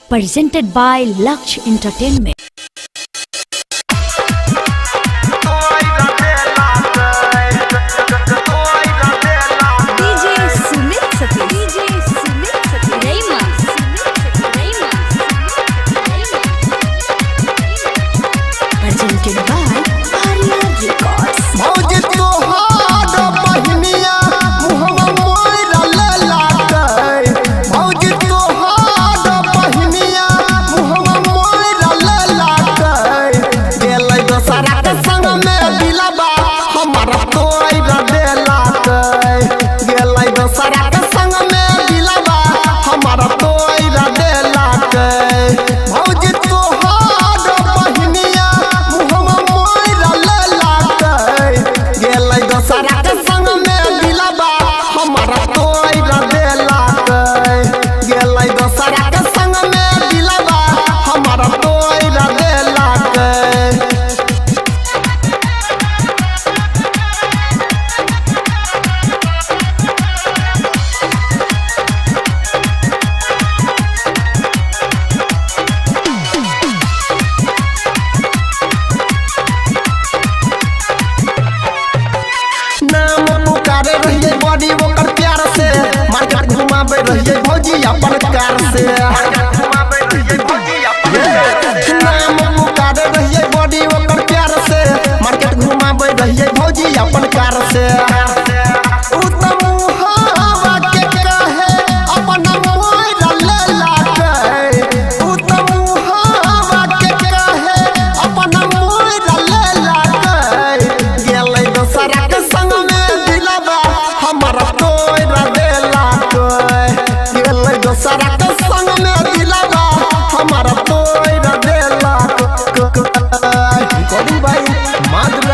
Presented by Laksh Entertainment. Presented by Arya Records. Body ओकर प्यार से मार्केट घुमावे रहिए भौजी अपन कार से नाम पुकारे रहिए बॉडी ओकर प्यार से मार्केट घुमावे रहिए भौजी अपन कार से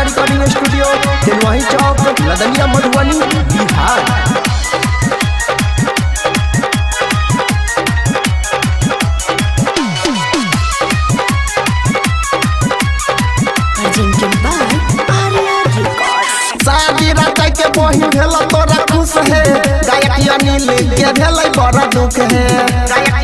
रिकॉर्डिंग स्टूडियो वही चौक लदनिया मधुबनी बिहार। शादी रात के बहिन भेल तोरा खुश है गायक अनिल के भेल बड़ा दुख है।